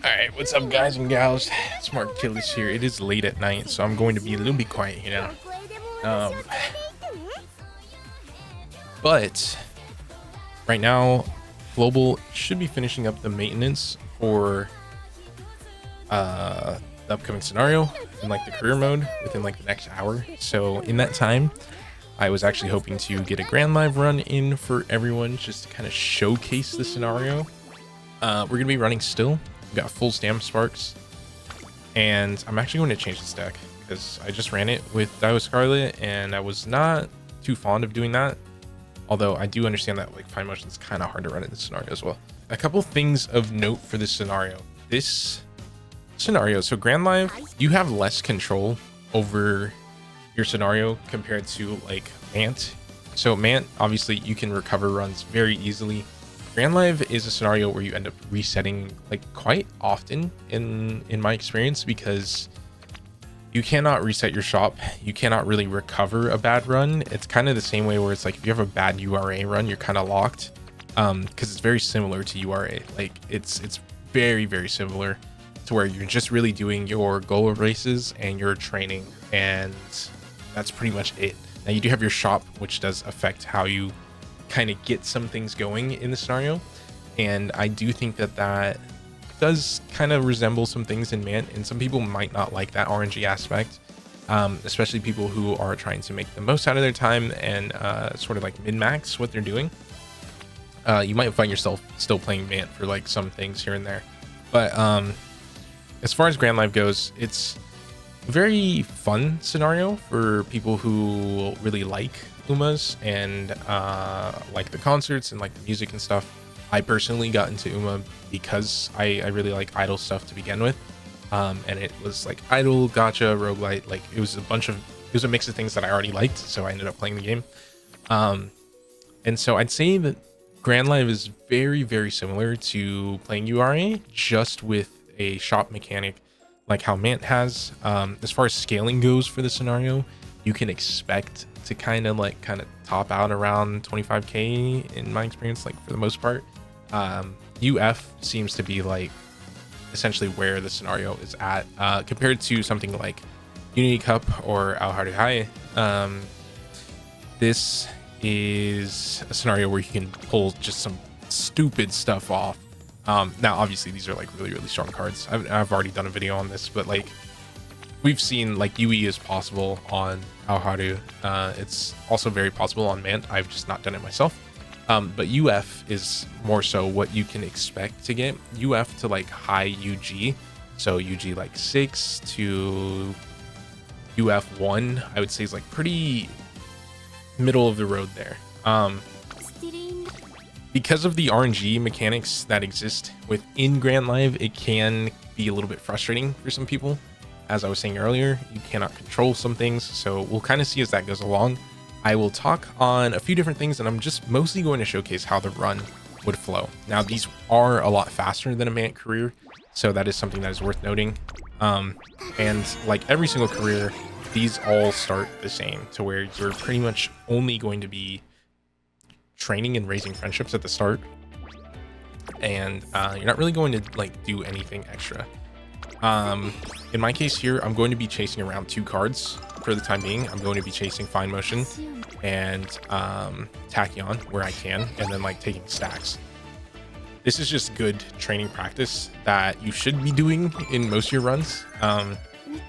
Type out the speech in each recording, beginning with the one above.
All right, what's up, guys and gals? It's Mark Achilles here. It is late at night, so I'm going to be a little bit quiet, Um, but right now, Global should be finishing up the maintenance for the upcoming scenario in like the career mode within like the next hour. So in that time, I was actually hoping to get a grand live run in for everyone just to kind of showcase the scenario. We're gonna be running still. We've got full stamp sparks, and I'm actually going to change the stack because I just ran it with Dio Scarlet and I was not too fond of doing that. Although I do understand that like fine motion is kind of hard to run in this scenario as well. A couple things of note for this scenario. So Grand Live, you have less control over your scenario compared to like Mant. So Mant, obviously you can recover runs very easily. Grand Live is a scenario where you end up resetting like quite often in my experience, because you cannot reset your shop. You cannot really recover a bad run. It's kind of the same way where it's like if you have a bad URA run, you're kind of locked, because it's very similar to URA. Like it's very, very similar to where you're just really doing your goal races and your training, and that's pretty much it. Now you do have your shop, which does affect how you kind of get some things going in the scenario, and I do think that does kind of resemble some things in Mant, and some people might not like that RNG aspect, especially people who are trying to make the most out of their time and sort of like min-max what they're doing. You might find yourself still playing Mant for like some things here and there, but as far as Grand Live goes, it's a very fun scenario for people who really like Umas and like the concerts and like the music and stuff. I personally got into Uma because I really like idol stuff to begin with, and it was like idol, gacha, roguelite. Like it was a mix of things that I already liked, so I ended up playing the game. And so I'd say that Grand Live is very, very similar to playing URA, just with a shop mechanic like how Mant has. As far as scaling goes for the scenario, you can expect to kind of top out around 25k in my experience, like for the most part. UF seems to be like essentially where the scenario is at, compared to something like Unity Cup or Al Hardy High. This is a scenario where you can pull just some stupid stuff off. Now obviously these are like really, really strong cards. I've already done a video on this, but like we've seen like UE is possible on Alharu. It's also very possible on Mant. I've just not done it myself. But UF is more so what you can expect to get. UF to like high UG. So UG like 6 to UF 1, I would say is like pretty middle of the road there. Because of the RNG mechanics that exist within Grand Live, it can be a little bit frustrating for some people. As I was saying earlier, you cannot control some things, so we'll kind of see as that goes along. I will talk on a few different things, and I'm just mostly going to showcase how the run would flow. Now, these are a lot faster than a Mant career, so that is something that is worth noting. And like every single career, these all start the same, to where you're pretty much only going to be training and raising friendships at the start, and you're not really going to like do anything extra. In my case here, I'm going to be chasing around 2 cards for the time being. I'm going to be chasing Fine Motion and Tachyon where I can, and then like taking stacks. This is just good training practice that you should be doing in most of your runs.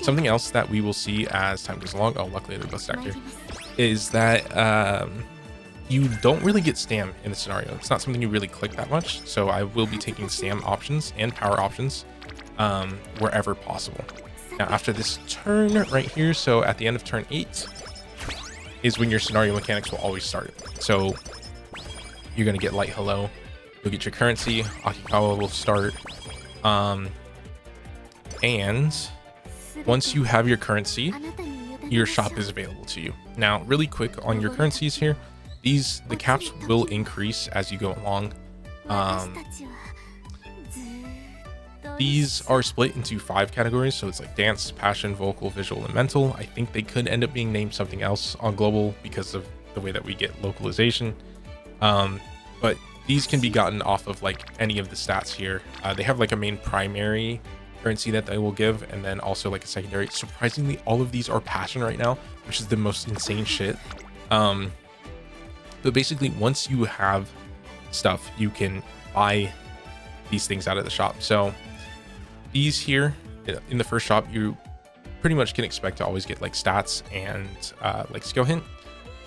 Something else that we will see as time goes along, oh luckily they're both stacked here, is that you don't really get stam in the scenario. It's not something you really click that much, so I will be taking stam options and power options wherever possible. Now after this turn right here, so at the end of turn 8 is when your scenario mechanics will always start. So you're going to get light hello, you'll get your currency, Akikawa will start, and once you have your currency, your shop is available to you. Now really quick on your currencies here, the caps will increase as you go along. These are split into 5 categories, so it's like dance, passion, vocal, visual, and mental. I think they could end up being named something else on global because of the way that we get localization. But these can be gotten off of like any of the stats here. They have like a main primary currency that they will give, and then also like a secondary. Surprisingly, all of these are passion right now, which is the most insane shit. But basically, once you have stuff, you can buy these things out of the shop. So these here in the first shop, you pretty much can expect to always get like stats and like skill hint.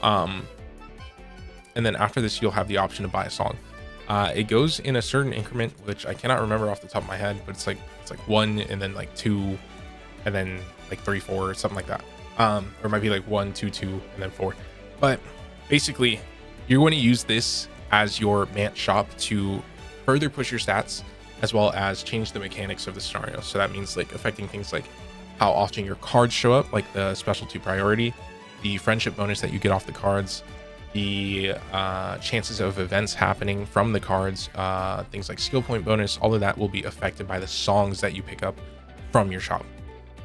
And then after this, you'll have the option to buy a song. It goes in a certain increment, which I cannot remember off the top of my head, but it's like 1 and then like 2 and then like 3, 4 or something like that. Or it might be like 1, 2, 2 and then 4. But basically, you're going to use this as your Mant shop to further push your stats, as well as change the mechanics of the scenario. So that means like affecting things like how often your cards show up, like the specialty priority, the friendship bonus that you get off the cards, the chances of events happening from the cards, things like skill point bonus. All of that will be affected by the songs that you pick up from your shop.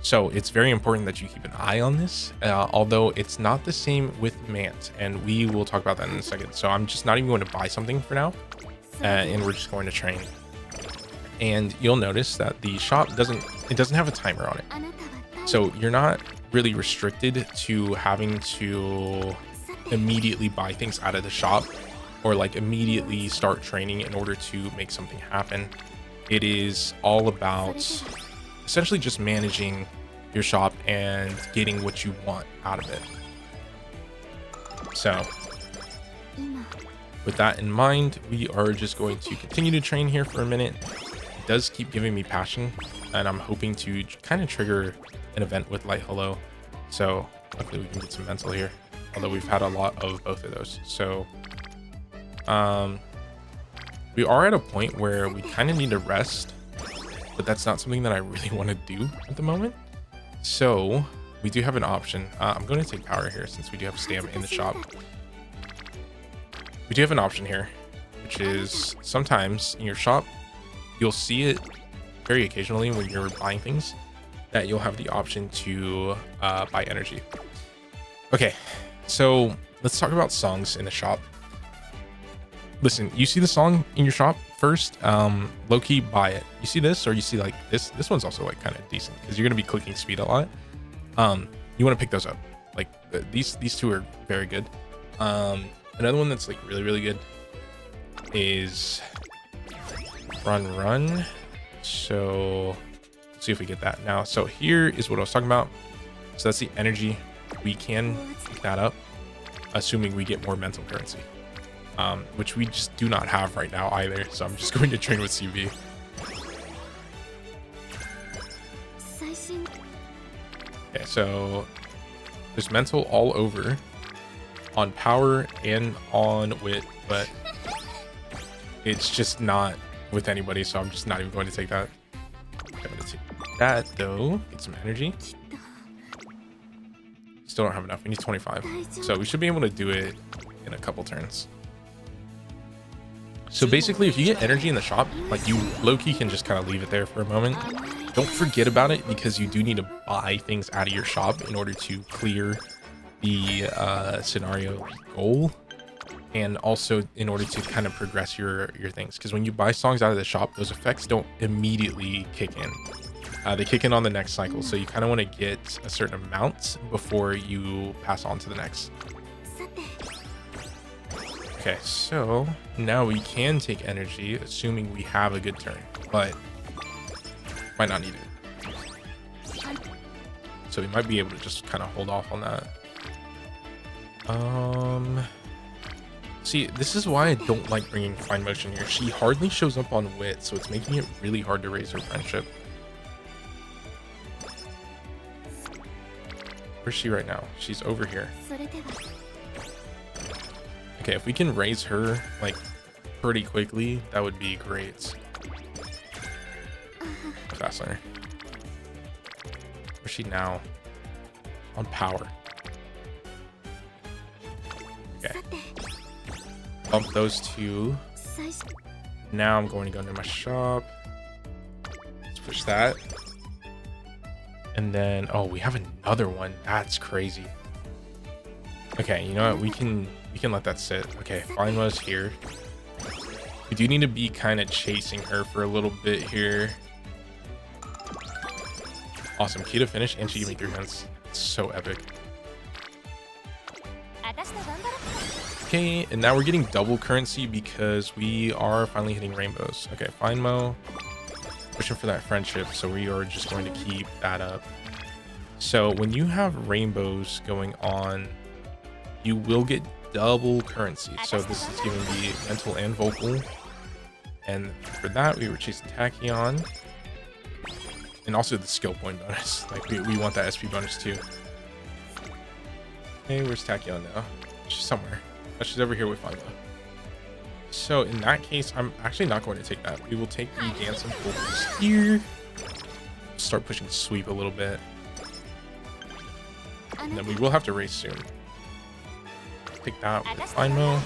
So it's very important that you keep an eye on this, although it's not the same with Mant, and we will talk about that in a second. So I'm just not even going to buy something for now, and we're just going to train. And you'll notice that the shop doesn't have a timer on it, so you're not really restricted to having to immediately buy things out of the shop or like immediately start training in order to make something happen. It is all about essentially just managing your shop and getting what you want out of it. So with that in mind, we are just going to continue to train here for a minute. It does keep giving me passion, and I'm hoping to kind of trigger an event with Light Hello. So hopefully we can get some mental here, although we've had a lot of both of those. So we are at a point where we kind of need to rest, but that's not something that I really want to do at the moment. So we do have an option. I'm going to take power here since we do have stam in the shop. We do have an option here, which is sometimes in your shop, you'll see it very occasionally when you're buying things, that you'll have the option to buy energy. Okay, so let's talk about songs in the shop. Listen, you see the song in your shop first, low-key buy it. You see this, or you see like this one's also like kind of decent because you're going to be clicking speed a lot. You want to pick those up. Like these two are very good. Another one that's like really good is run. So let's see if we get that now. So here is what I was talking about. So that's the energy. We can pick that up, assuming we get more mental currency, which we just do not have right now either. So I'm just going to train with CV. Okay, so there's mental all over on power and on wit, but it's just not with anybody, so I'm just not even going to take that. I'm going to take that though, get some energy. Still don't have enough. We need 25, so we should be able to do it in a couple turns. So basically, if you get energy in the shop, like you low-key can just kind of leave it there for a moment. Don't forget about it, because you do need to buy things out of your shop in order to clear the scenario goal, and also in order to kind of progress your things. Because when you buy songs out of the shop, those effects don't immediately kick in. They kick in on the next cycle, so you kind of want to get a certain amount before you pass on to the next. Okay, so now we can take energy, assuming we have a good turn, but might not need it. So we might be able to just kind of hold off on that. See, this is why I don't like bringing Fine Motion here. She hardly shows up on wit, so it's making it really hard to raise her friendship. Where's she right now? She's over here. Okay, if we can raise her like pretty quickly, that would be great. Faster. Where's she now? On power. Okay. Bump those two. Now I'm going to go into my shop. Let's push that. And then, oh, we have another one. That's crazy. Okay, you know what? We can let that sit. Okay, Fine was here. We do need to be kind of chasing her for a little bit here. Awesome. Key to finish, and she gave me 3 minutes. It's so epic. Okay, and now we're getting double currency because we are finally hitting rainbows. Okay, fine Mo. Pushing for that friendship, so we are just going to keep that up. So when you have rainbows going on, you will get double currency. So this is giving me mental and vocal. And for that, we were chasing Tachyon. And also the skill point bonus. Like, we want that SP bonus too. Hey, where's Tachyon now? She's somewhere. Oh, she's over here with Fimo. So in that case, I'm actually not going to take that. We will take the dance and vocals here. Start pushing sweep a little bit. And then we will have to race soon. Take that with Fimo.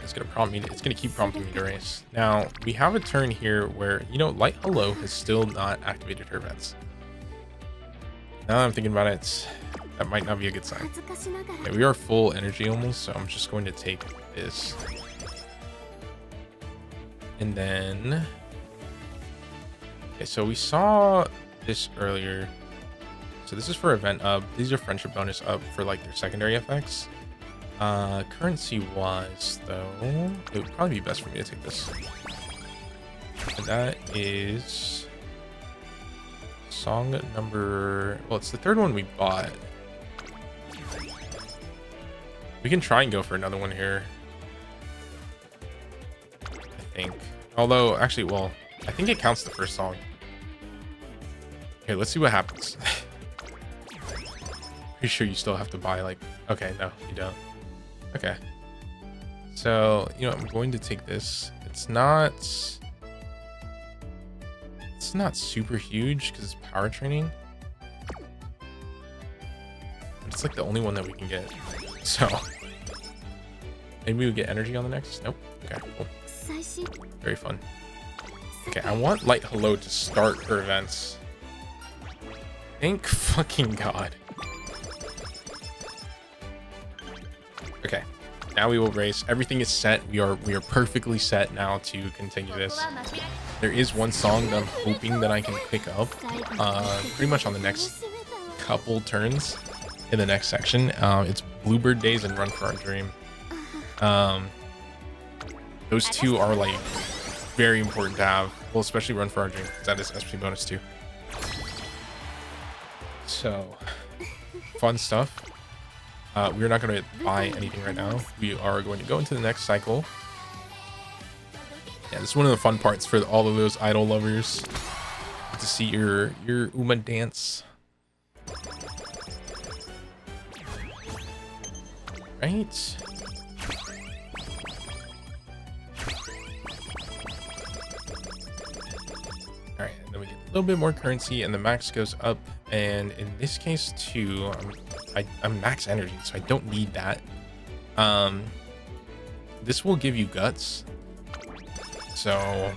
It's gonna prompt me. It's gonna keep prompting me to race. Now we have a turn here where, you know, Light Hello has still not activated her events. Now that I'm thinking about it, that might not be a good sign. Okay, we are full energy almost, so I'm just going to take this. And then, okay, so we saw this earlier. So this is for event up. These are friendship bonus up for like their secondary effects. Currency wise though, it would probably be best for me to take this. And that is song number, well, it's the 3rd one we bought. We can try and go for another one here, I think. Although, actually, well, I think it counts the 1st song. Okay, let's see what happens. Pretty sure you still have to buy, like, okay, no, you don't. Okay. So, you know, I'm going to take this. It's not super huge because it's power training. It's like the only one that we can get. So maybe we get energy on the next. Nope. Okay, cool. Very fun. Okay, I want Light Hello to start her events. Thank fucking God. Okay, now we will race. Everything is set. We are perfectly set now to continue this. There is one song that I'm hoping that I can pick up pretty much on the next couple turns in the next section. It's Bluebird Days and Run for Our Dream. Those two are like very important to have. Well, especially Run for Our Dream, because that is SP bonus too. So fun stuff. We're not going to buy anything right now. We are going to go into the next cycle. Yeah, this is one of the fun parts for all of those idol lovers. Get to see your Uma dance. Right. All right, and then we get a little bit more currency, and the max goes up. And in this case too, I'm max energy, so I don't need that. This will give you guts, so I'll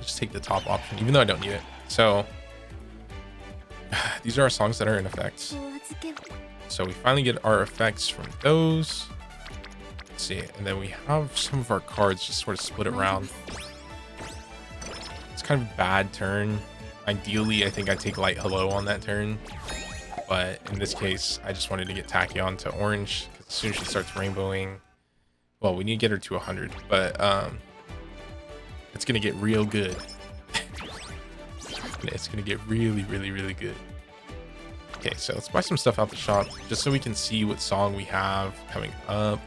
just take the top option, even though I don't need it. So these are our songs that are in effect. So we finally get our effects from those. Let's see, and then we have some of our cards just sort of split around. It's kind of a bad turn. Ideally, I think I take Light Hello on that turn, but in this case, I just wanted to get Tachyon to orange, because as soon as she starts rainbowing, well, we need to get her to 100, but it's gonna get real good. It's gonna get really, really, really good. Okay, so let's buy some stuff out the shop just so we can see what song we have coming up.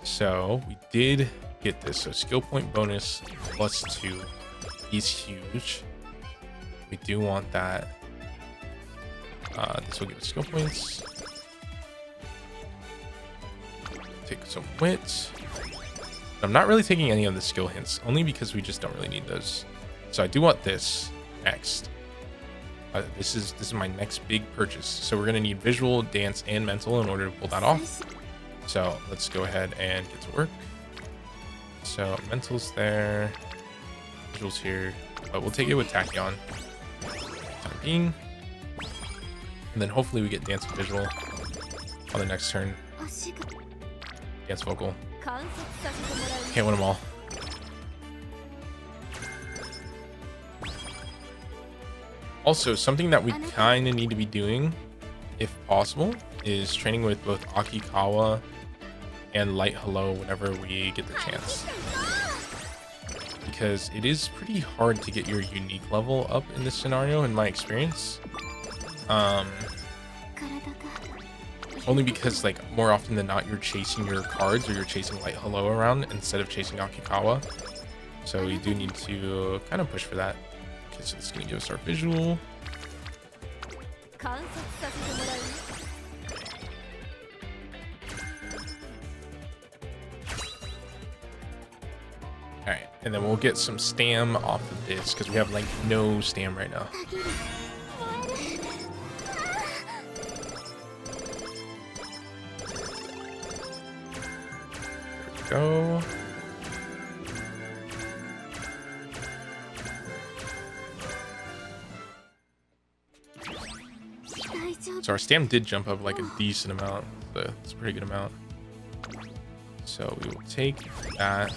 So we did get this. So skill point bonus +2 is huge. We do want that. This will give us skill points. Take some wit. I'm not really taking any of the skill hints, only because we just don't really need those. So I do want this next. This is my next big purchase. So we're gonna need visual, dance, and mental in order to pull that off. So let's go ahead and get to work. So mental's there, visuals here, but we'll take it with Tachyon. Time being. And then hopefully we get dance and visual on the next turn. Dance vocal. Can't win them all. Also, something that we kind of need to be doing, if possible, is training with both Akikawa and Light Hello whenever we get the chance. Because it is pretty hard to get your unique level up in this scenario, in my experience. Only because, like, more often than not, you're chasing your cards or you're chasing Light Hello around instead of chasing Akikawa. So we do need to kind of push for that. Okay, so it's gonna give us our visual. Alright, and then we'll get some stam off of this because we have like no stam right now. There we go. So our stam did jump up like a decent amount. So it's a pretty good amount. So we will take that.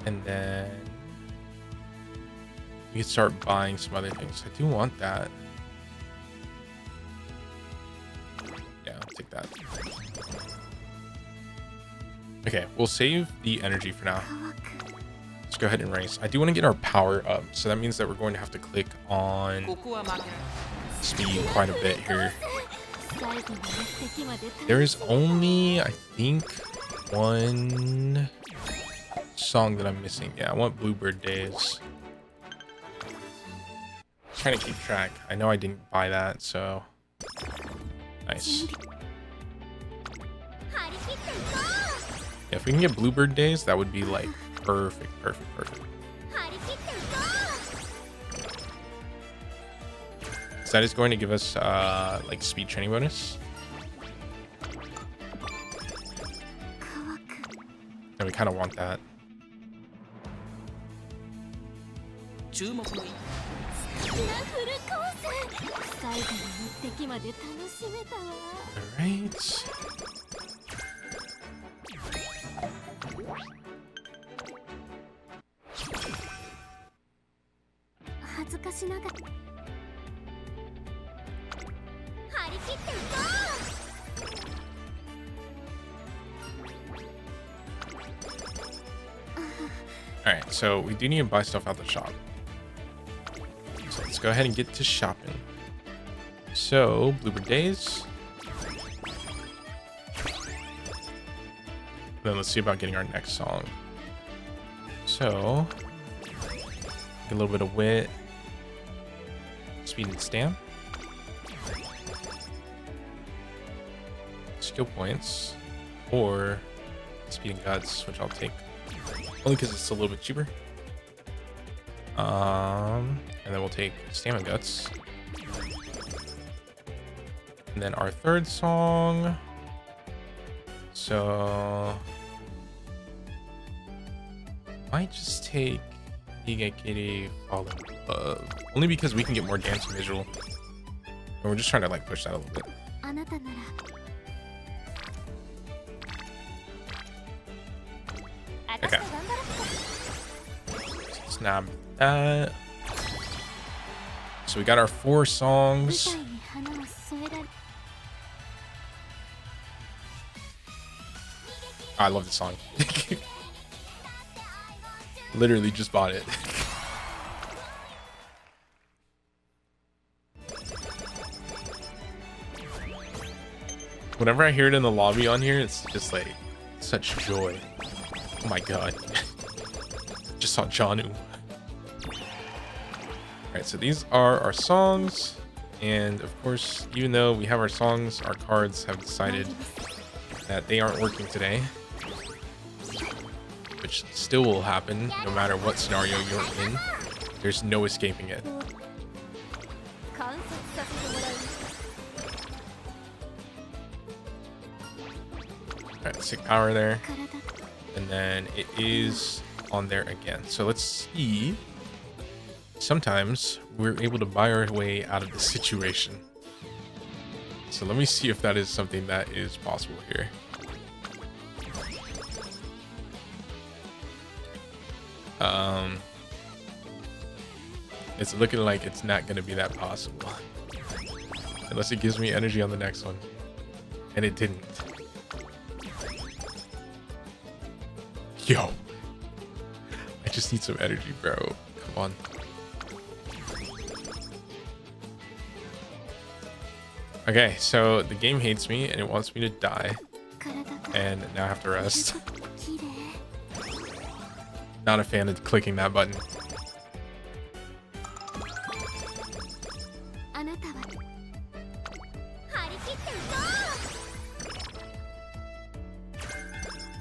And then we can start buying some other things. I do want that. Yeah, I'll take that. Okay, we'll save the energy for now. Let's go ahead and race. I do want to get our power up. So that means that we're going to have to click on speed quite a bit here. There is only, I think, one song that I'm missing. Yeah, I want Bluebird Days. Trying to keep track. I know I didn't buy that, so nice. Yeah, if we can get Bluebird Days, that would be like perfect. So that is going to give us like speed training bonus. And we kind of want that. Alright. Alright, so we do need to buy stuff out the shop. So let's go ahead and get to shopping. So, Bluebird Days. Then let's see about getting our next song. So, get a little bit of wit, speed and stamp, skill points, or speed and guts, which I'll take only because it's a little bit cheaper. And then we'll take stamina guts. And then our third song. So might just take Higekiri Fall in Love. Only because we can get more dance and visual. And we're just trying to like push that a little bit. Okay. Snap that. So we got our 4 songs. I love this song. Literally just bought it. Whenever I hear it in the lobby on here, it's just like such joy. Oh my god. Just saw Janu. Alright, so these are our songs. And of course, even though we have our songs, our cards have decided that they aren't working today. Which still will happen no matter what scenario you're in. There's no escaping it. Alright, sick power there. And then it is on there again. So let's see sometimes we're able to buy our way out of the situation. So let me see if that is something that is possible here. It's looking like it's not going to be that possible. Unless it gives me energy on the next one. And it didn't. Yo. I just need some energy, bro. Come on. Okay, so the game hates me and it wants me to die. And now I have to rest. Not a fan of clicking that button.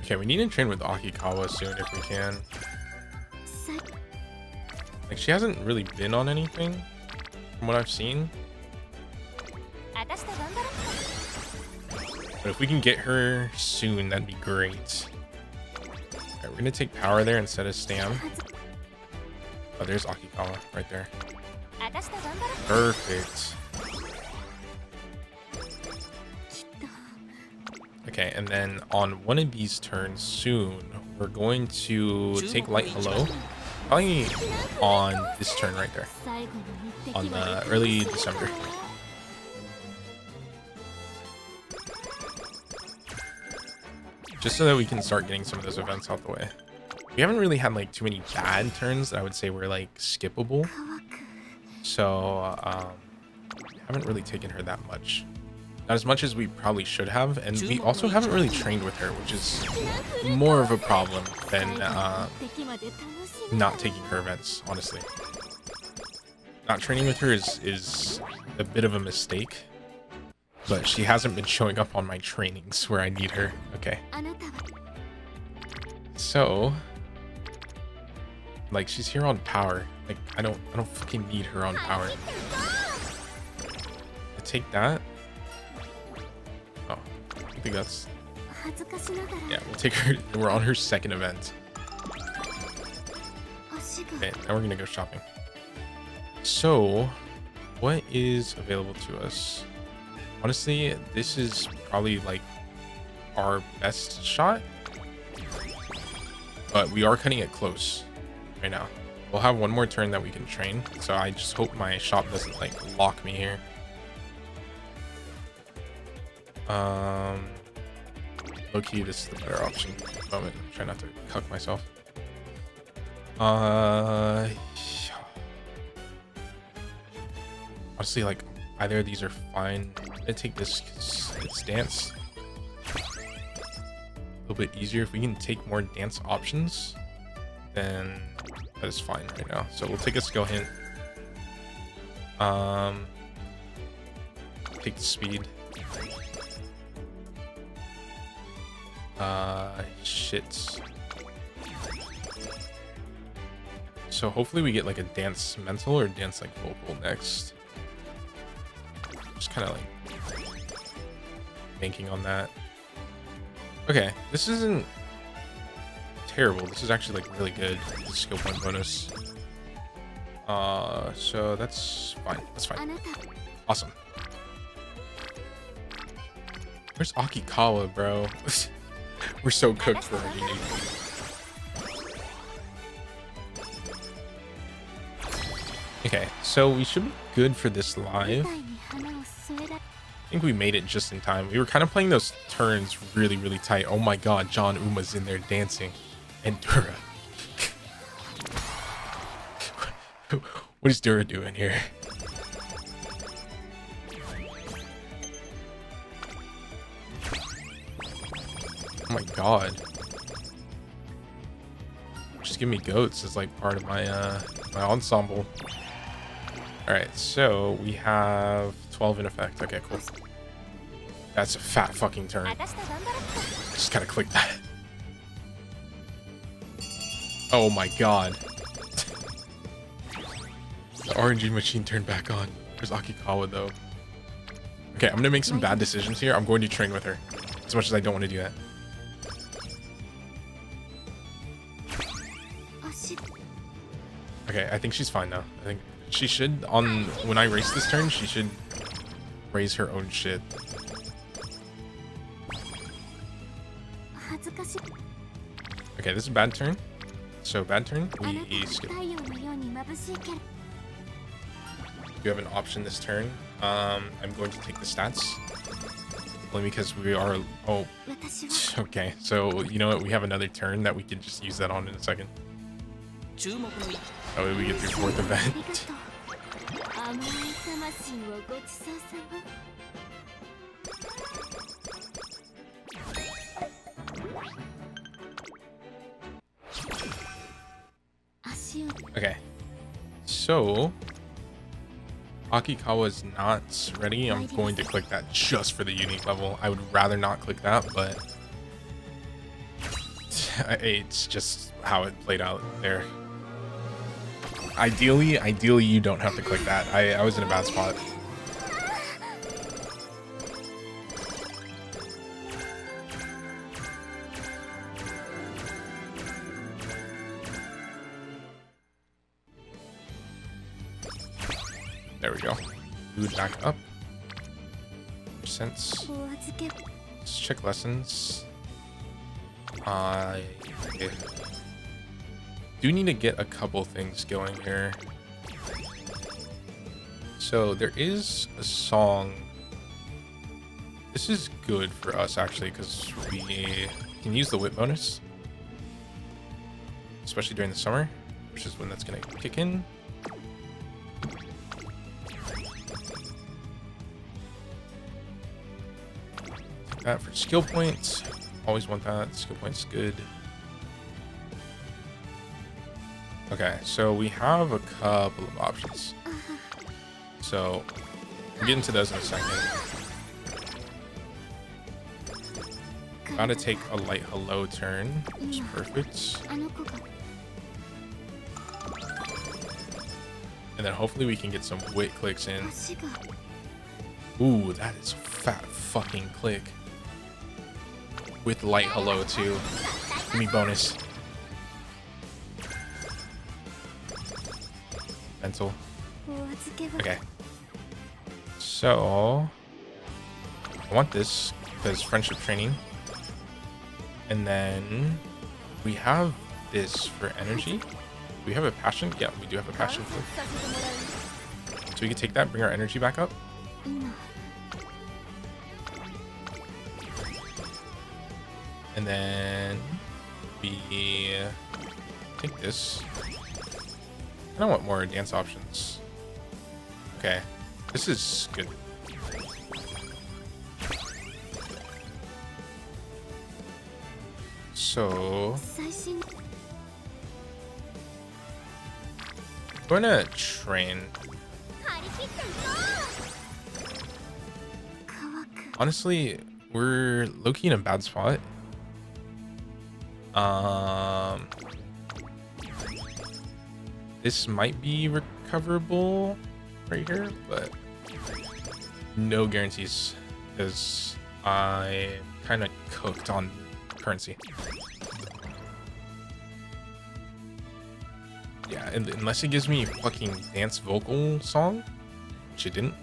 Okay, we need to train with Akikawa soon if we can. Like, she hasn't really been on anything from what I've seen. But if we can get her soon, that'd be great. Alright, we're gonna take power there instead of stam. Oh, there's Akikawa right there. Perfect. Okay, and then on one of these turns soon, we're going to take light hello. Probably on this turn right there. On the early December. Just so that we can start getting some of those events out the way. We haven't really had like too many bad turns that I would say were like skippable. So haven't really taken her that much. Not as much as we probably should have, and we also haven't really trained with her, which is more of a problem than not taking her events, honestly. Not training with her is a bit of a mistake, but she hasn't been showing up on my trainings where I need her. Okay. So, like, she's here on power. Like, I don't fucking need her on power. I take that. Oh, I think that's... Yeah, we'll take her. We're on her second event. Okay, now we're gonna go shopping. So, what is available to us? Honestly, this is probably like our best shot, but we are cutting it close right now. We'll have one more turn that we can train, so I just hope my shop doesn't like lock me here. Low key, this is the better option at the moment. I'm trying not to cuck myself. Honestly, like, either of these are fine. I'm gonna take this because it's dance. A little bit easier. If we can take more dance options, then that is fine right now. So we'll take a skill hint. Take the speed. Shit. So hopefully we get like a dance mental or dance like vocal next. Just kind of like banking on that. Okay, this isn't terrible. This is actually like really good. The skill point bonus. So that's fine. That's fine. Awesome. Where's Akikawa, bro? We're so cooked for our unique. Okay, so we should be good for this live. I think we made it just in time. We were kind of playing those turns really, really tight. Oh my god, John Uma's in there dancing. And Dura. What is Dura doing here? Oh my god. Just give me goats as like part of my my ensemble. Alright, so we have 12 in effect. Okay, cool. That's a fat fucking turn. Just gotta click that. Oh my god. The RNG machine turned back on. There's Akikawa though. Okay, I'm gonna make some bad decisions here. I'm going to train with her. As much as I don't want to do that. Okay, I think she's fine now. I think she should, on when I race this turn, she should raise her own shit. Okay, this is a bad turn. So bad turn, we skip. You have an option this turn. I'm going to take the stats. Only because we are, oh, okay. So, you know what? We have another turn that we can just use that on in a second. That way we get through fourth event. Okay, so Akikawa is not ready. I'm going to click that just for the unique level. I would rather not click that, but it's just how it played out there. Ideally you don't have to click that. I was in a bad spot. There we go. Food back up. Percents. Let's check lessons. I do need to get a couple things going here. So there is a song. This is good for us actually because we can use the whip bonus, especially during the summer, which is when that's gonna kick in. That for skill points. Always want that. Skill points good. Okay, so we have a couple of options. So we'll get into those in a second. Gotta take a light hello turn, which is perfect. And then hopefully we can get some wit clicks in. Ooh, that is a fat fucking click. With light hello too. Give me bonus. Mental. Okay. So I want this because friendship training. And then we have this for energy. Do we have a passion? Yeah, we do have a passion for. So we can take that, bring our energy back up. And then we take this. I want more dance options. Okay, this is good. So I'm going to train. Honestly, we're low-key in a bad spot. This might be recoverable right here, but no guarantees because I kind of cooked on currency. Yeah, unless it gives me a fucking dance vocal song, which it didn't.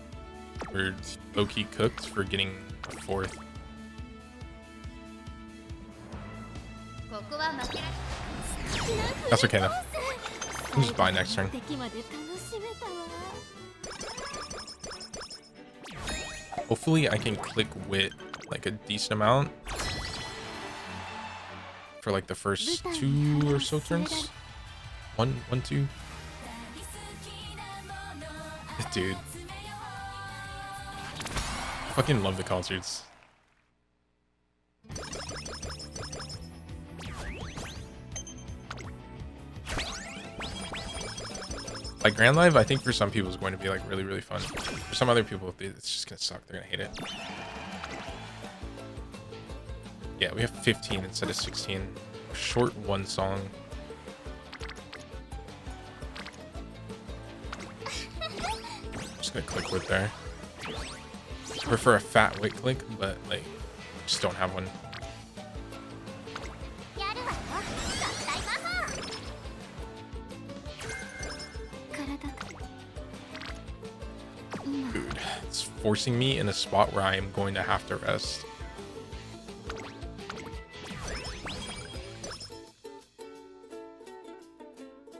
We're low-key cooked for getting a fourth. That's okay though. I'll just buy next turn. Hopefully I can click wit like a decent amount for like the first 2 or so turns. One, 2. Dude. Fucking love the concerts. Like Grand Live, I think for some people is going to be like really, really fun. For some other people, it's just gonna suck. They're gonna hate it. Yeah, we have 15 instead of 16. Short one song. Just gonna click wit there. I prefer a fat wit click, but like, just don't have one. forcing me in a spot where I am going to have to rest.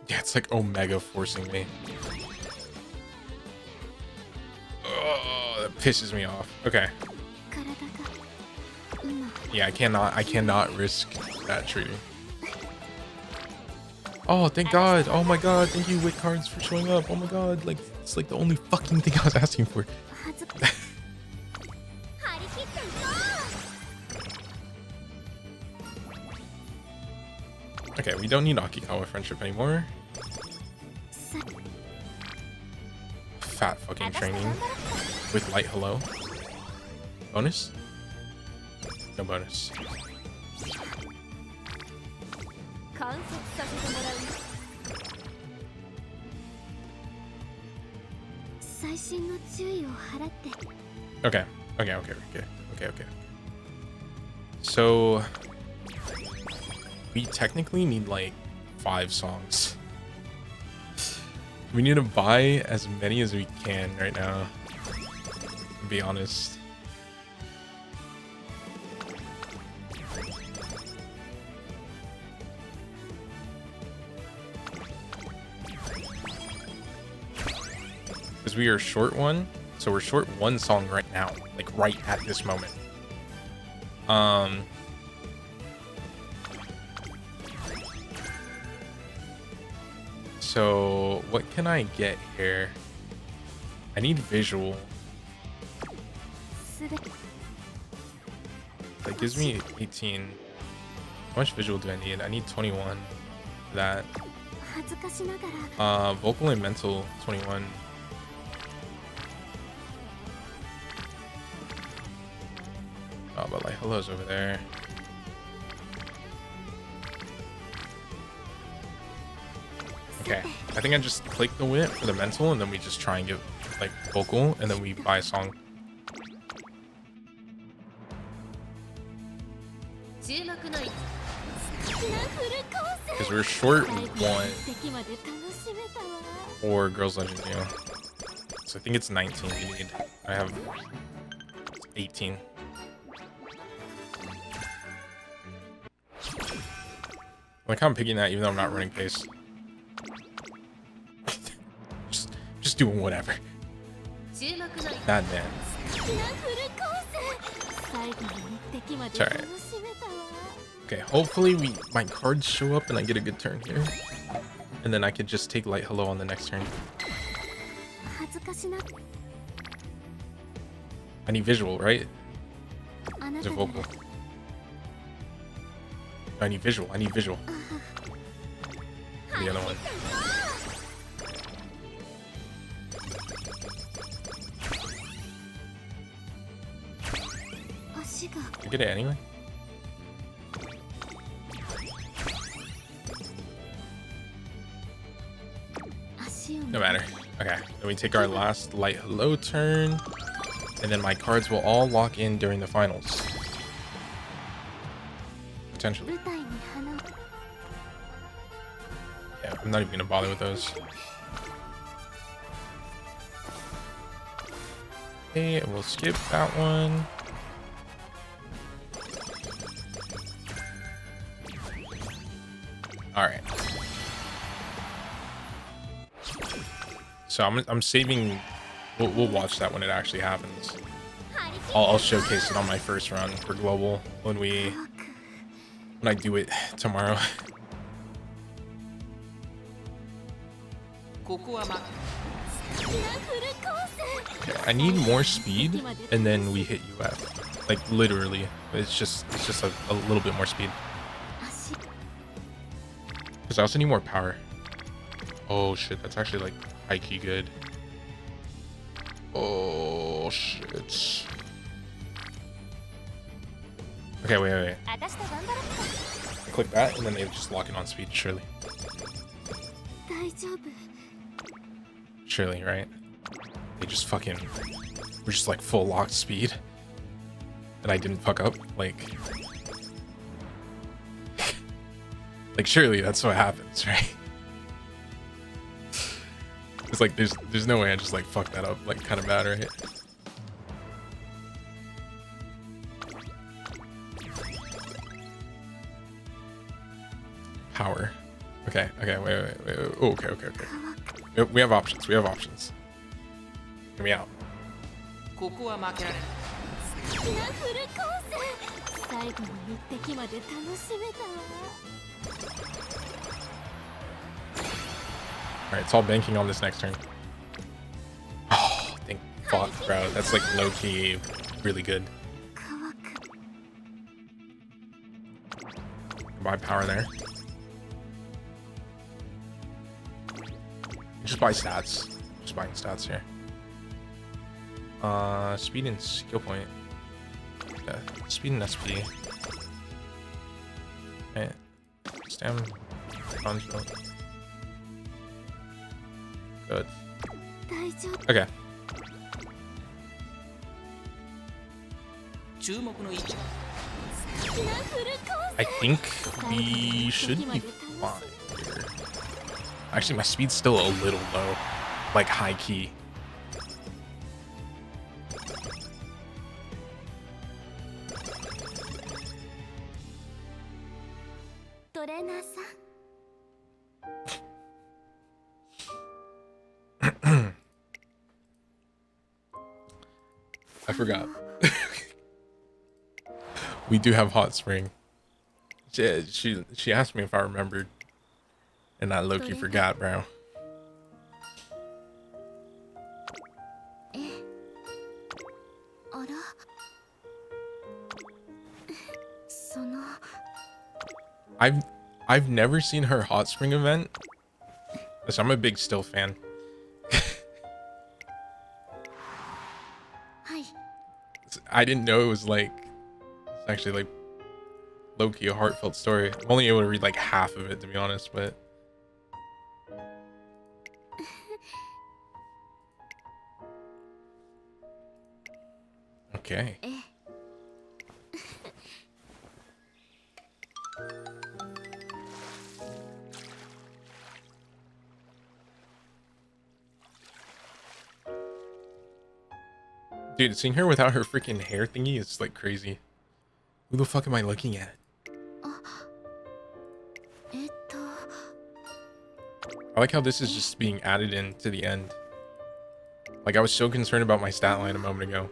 Yeah, it's like Omega forcing me. Oh, that pisses me off. Okay. Yeah, I cannot risk that tree. Oh, thank God. Oh my God. Thank you, Wit cards, for showing up. Oh my God. Like, it's like the only fucking thing I was asking for. Okay, we don't need Akikawa friendship anymore. Fat fucking training with light hello. Bonus? No bonus. Okay. So we technically need like 5 songs. We need to buy as many as we can right now, to be honest. Because we are short one, so we're short 1 song right now, like right at this moment. So what can I get here? I need visual. That gives me 18. How much visual do I need? I need 21 for that. Vocal and mental 21. Oh, but like hello's over there. Okay, I think I just click the wit for the mental, and then we just try and get like vocal, and then we buy a song. Because we're short 1 for Girls Legend, you know. So I think it's 19 we need. I have 18. Like how I'm picking that even though I'm not running pace. just doing whatever. Bad man. It's alright. Okay, hopefully my cards show up and I get a good turn here. And then I could just take light hello on the next turn. I need visual, right? Is it vocal? I need visual. The other one. I get it anyway. No matter. Okay, then we take our last light hello turn, and then my cards will all lock in during the finals. Potentially. Yeah, I'm not even gonna bother with those. Okay, we'll skip that one. All right. So I'm saving. We'll watch that when it actually happens. I'll showcase it on my first run for global when I do it tomorrow. Okay, I need more speed, and then we hit UF. Like literally, it's just a little bit more speed. Because I also need more power. Oh shit, that's actually like high key good. Oh shit. Okay, wait. Click that, and then they just lock it on speed, surely. Surely, right? They just fucking... We're just like full locked speed. And I didn't fuck up, like... Like, surely that's what happens, right? It's like, there's no way I just like fucked that up, like, kind of bad, right? Power. Okay, wait. Oh, okay. We have options. Hear me out. ここは負けられない。好きなフルコース。最後の一滴まで楽しめたわ。Alright, it's all banking on this next turn. Oh, thank fuck, bro. That's like low-key really good. Buy power there. Just buy stats. Just buying stats here. Speed and skill point. Yeah, speed and SP. Okay. Stam. Conjure. Good. Okay. 注目の位置は I think we should be fine here. Actually, my speed's still a little low. Like high key. I forgot. We do have hot spring. She asked me if I remembered, and I low-key forgot, bro. I've never seen her hot spring event. So I'm a big Still fan. I didn't know it was like, it's actually like low-key a heartfelt story. I'm only able to read like half of it, to be honest, but okay. Dude, seeing her without her freaking hair thingy is like crazy. Who the fuck am I looking at? I like how this is just being added in to the end. Like, I was so concerned about my stat line a moment ago.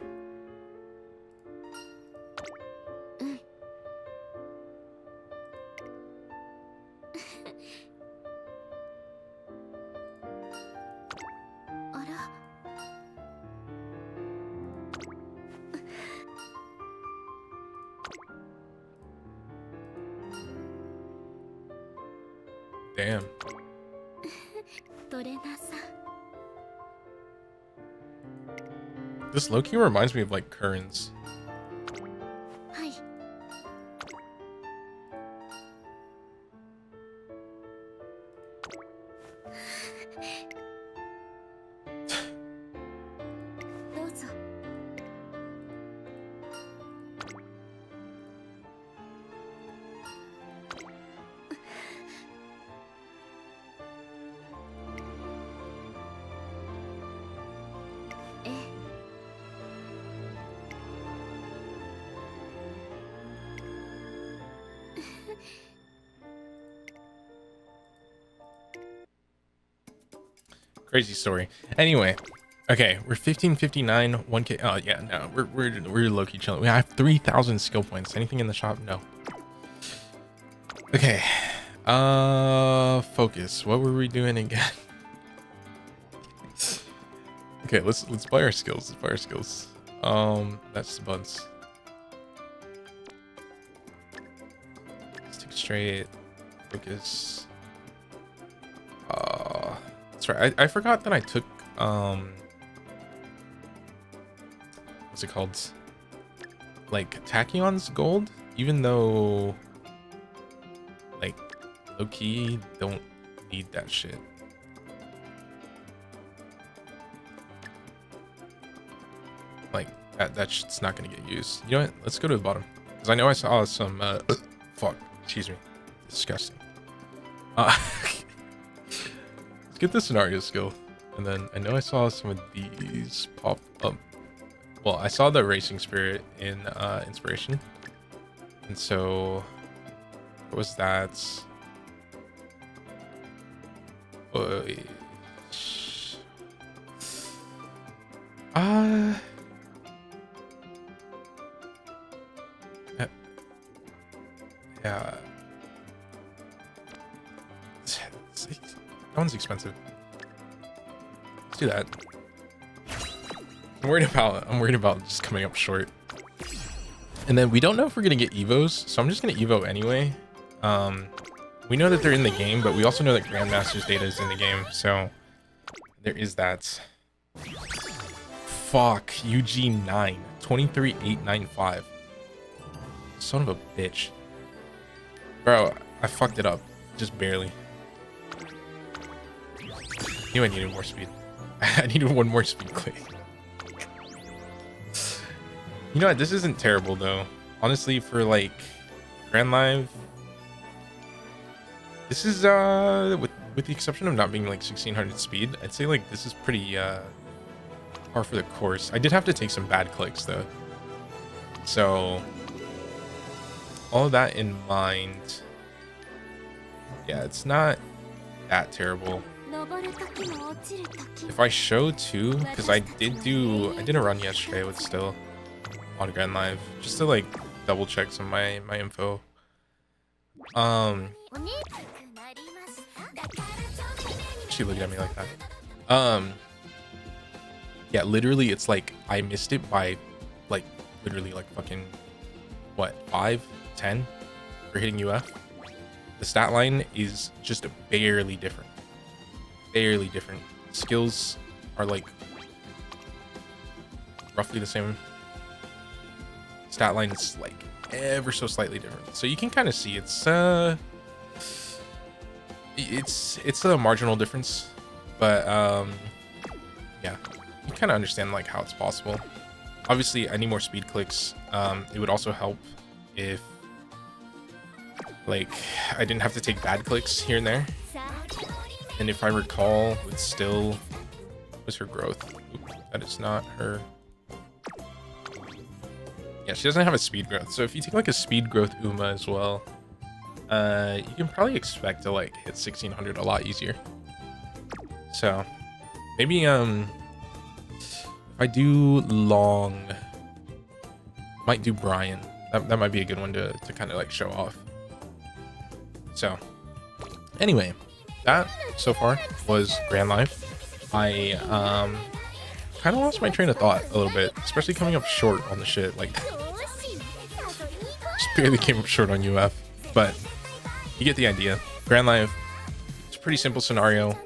Damn. This low-key reminds me of like Currens. Crazy story. Anyway, okay, we're 1559, 1k. Oh yeah, no, we're low-key chilling. We have 3,000 skill points. Anything in the shop? No. Okay. Focus. What were we doing again? Okay, let's buy our skills. Let's buy our skills. That's the buds. Stick straight. Focus. That's right. I forgot that I took what's it called? Like Tachyon's gold, even though like low-key don't need that shit. Like that shit's not gonna get used. You know what? Let's go to the bottom. Because I know I saw some fuck, excuse me. Disgusting. Let's get the scenario skill. And then I know I saw some of these pop up. Well, I saw the racing spirit in inspiration. And so what was that? Uh, uh, yeah. That one's expensive. Let's do that. I'm worried about just coming up short. And then we don't know if we're gonna get Evos, so I'm just gonna Evo anyway. We know that they're in the game, but we also know that Grandmaster's data is in the game, so there is that. Fuck, UG9, 23895. Son of a bitch. Bro, I fucked it up, just barely. Knew I needed more speed. I needed one more speed click. You know what? This isn't terrible though. Honestly, for like Grand Live, this is with the exception of not being like 1600 speed, I'd say like this is pretty par for the course. I did have to take some bad clicks though, so all of that in mind, yeah, it's not that terrible. If I show too, because I did a run yesterday with still on Grand Live, just to like double check some of my info. She looked at me like that. Yeah, literally it's like I missed it by like literally like fucking what, 5, 10 for hitting UF. The stat line is just barely different. Barely different. Skills are like roughly the same. Stat line is like ever so slightly different. So you can kind of see it's a marginal difference, but yeah, you kind of understand like how it's possible. Obviously I need more speed clicks. It would also help if like I didn't have to take bad clicks here and there. And if I recall, with still was her growth. Oop, that is not her. Yeah, she doesn't have a speed growth. So if you take like a speed growth Uma as well, you can probably expect to like hit 1600 a lot easier. So maybe if I do long, might do Brian. That might be a good one to kind of like show off. So anyway, that so far was Grand Life. I kind of lost my train of thought a little bit, especially coming up short on the shit. Like just barely came up short on UF, but you get the idea. Grand Life, it's a pretty simple scenario,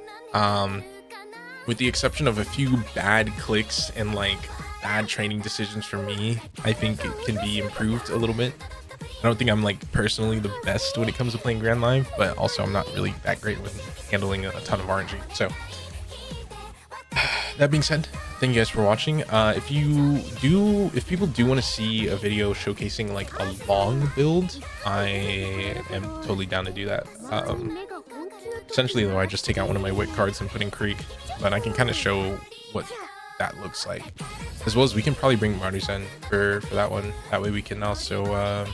with the exception of a few bad clicks and like bad training decisions for me. I think it can be improved a little bit. I don't think I'm like personally the best when it comes to playing Grand Live, but also I'm not really that great with handling a ton of RNG. So that being said, thank you guys for watching. If people do want to see a video showcasing like a long build, I am totally down to do that. Essentially though, I just take out one of my WIC cards and put in Creek, but I can kind of show what that looks like, as well as we can probably bring Maruzen for that one. That way we can also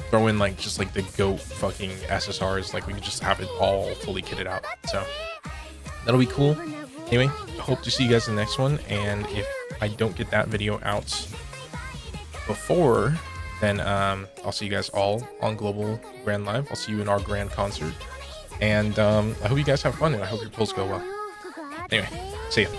throw in like just like the GOAT fucking SSRs, like we can just have it all fully kitted out. So that'll be cool. Anyway, hope to see you guys in the next one, and if I don't get that video out before, then I'll see you guys all on Global Grand Live. I'll see you in our grand concert, and I hope you guys have fun, and I hope your pulls go well. Anyway, see ya.